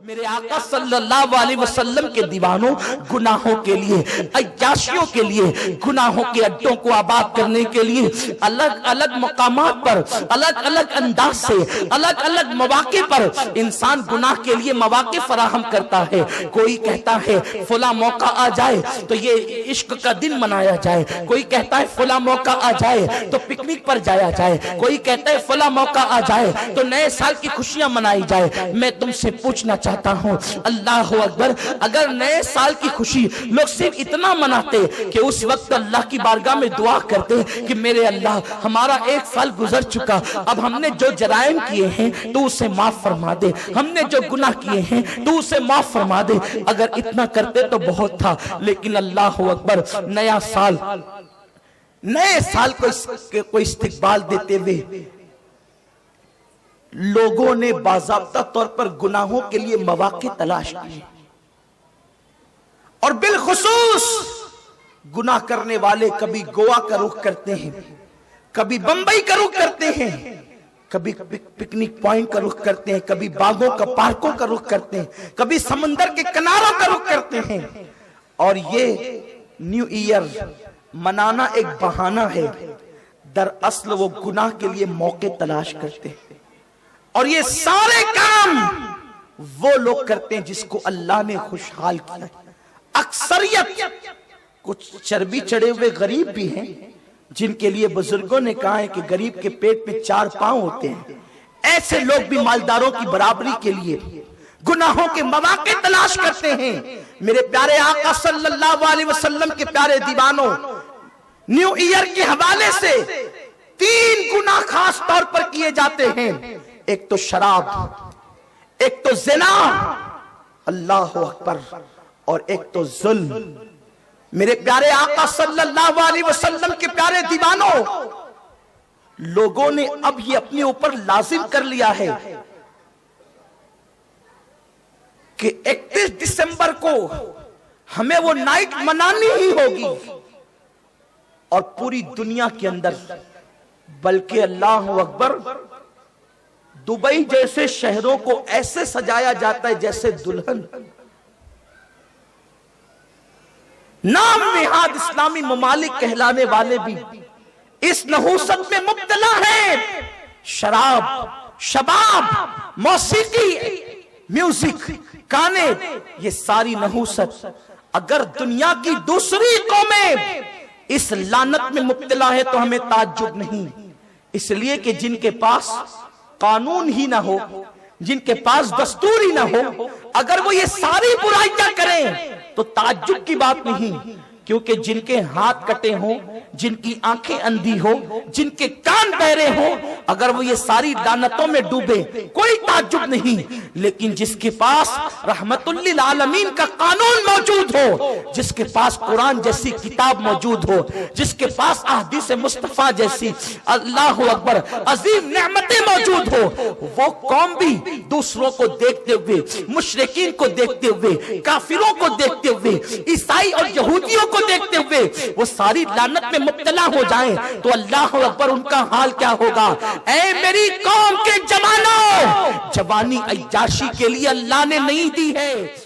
میرے آقا صلی اللہ علیہ وسلم کے دیوانوں گناہوں کے لیے، عیاشیوں کے لیے، گناہوں کے اڈوں کو آباد کرنے کے لیے الگ الگ مقامات پر، الگ الگ انداز سے، الگ الگ مواقع پر انسان گناہ کے لیے مواقع فراہم کرتا ہے۔ کوئی کہتا ہے فلاں موقع آ جائے تو یہ عشق کا دن منایا جائے، کوئی کہتا ہے فلاں موقع آ جائے تو پکنک پر جایا جائے، کوئی کہتا ہے فلاں موقع آ جائے تو نئے سال کی خوشیاں منائی جائے۔ میں تم سے پوچھنا چاہتا ہوں، اللہ اکبر، اگر نئے سال کی خوشی لوگ صرف اتنا مناتے کہ اس وقت اللہ کی بارگاہ میں دعا کرتے کہ میرے اللہ ہمارا ایک سال گزر چکا، اب ہم نے جو جرائم کیے ہیں تو اسے معاف فرما دے، ہم نے جو گناہ کیے ہیں تو اسے معاف فرما دے، اگر اتنا کرتے تو بہت تھا۔ لیکن اللہ اکبر، نیا سال، نئے سال کو استقبال دیتے ہوئے لوگوں نے باضابطہ طور پر گناہوں کے لیے مواقع تلاش کیے، اور بالخصوص گناہ کرنے والے کبھی گوا کا رخ کرتے ہیں، کبھی بمبئی کا رخ کرتے ہیں، کبھی پکنک پوائنٹ کا رخ کرتے ہیں، کبھی باغوں کا پارکوں کا رخ کرتے ہیں، کبھی سمندر کے کناروں کا رخ کرتے ہیں۔ اور یہ نیو ایئر منانا ایک بہانہ ہے، دراصل وہ گناہ کے لیے موقع تلاش کرتے ہیں۔ اور یہ سارے کام وہ لوگ کرتے ہیں جس کو اللہ نے خوشحال کیا۔ اکثریت کچھ چربی چڑھے ہوئے غریب بھی ہیں جن کے لیے بزرگوں نے کہا ہے کہ غریب کے پیٹ میں 4 پاؤں ہوتے ہیں، ایسے لوگ بھی مالداروں کی برابری کے لیے گناہوں کے مواقع تلاش کرتے ہیں۔ میرے پیارے آقا صلی اللہ علیہ وسلم کے پیارے دیوانوں، نیو ایئر کے حوالے سے 3 گناہ خاص طور پر کیے جاتے ہیں، ایک تو شراب، ایک تو زنا، اللہ اکبر، اور ایک تو ظلم۔ میرے پیارے آقا صلی اللہ علیہ وسلم کے پیارے دیوانوں، لوگوں نے اب یہ اپنے اوپر لازم کر لیا ہے کہ 31 دسمبر کو ہمیں وہ نائٹ منانی ہی ہوگی، اور پوری دنیا کے اندر، بلکہ اللہ اکبر، دبئی جیسے شہروں کو ایسے سجایا جاتا ہے جیسے دلہن۔ نام نہاد اسلامی ممالک کہلانے والے بھی اس نحوست میں مبتلا ہیں۔ شراب، شباب، موسیقی، میوزک، گانے، یہ ساری نحوست، اگر دنیا کی دوسری قومیں اس لعنت میں مبتلا ہے تو ہمیں تعجب نہیں، اس لیے کہ جن کے پاس قانون ہی نہ ہو، جن کے پاس دستور ہی نہ ہو، اگر وہ یہ ساری برائیاں کریں تو تعجب کی بات نہیں، کیونکہ جن کے ہاتھ کٹے ہوں، جن کی آنکھیں اندھی ہو، جن کے کان بہرے ہوں، اگر وہ یہ ساری لعنتوں میں ڈوبے کوئی تعجب نہیں۔ لیکن جس کے پاس رحمت للعالمین کا قانون موجود ہو، جس کے پاس قرآن جیسی کتاب موجود ہو، جس کے پاس احادیث مصطفیٰ جیسی اللہ اکبر عظیم نعمتیں موجود ہو، وہ قوم بھی دوسروں کو دیکھتے ہوئے، مشرکین کو دیکھتے ہوئے، کافروں کو دیکھتے ہوئے، عیسائی اور یہودیوں کو دیکھتے ہوئے وہ ساری لعنت میں مبتلا ہو جائیں تو اللہ اکبر ان کا حال کیا ہوگا۔ اے میری قوم کے جوانوں، جوانی عیاشی کے لیے اللہ نے نہیں دی ہے۔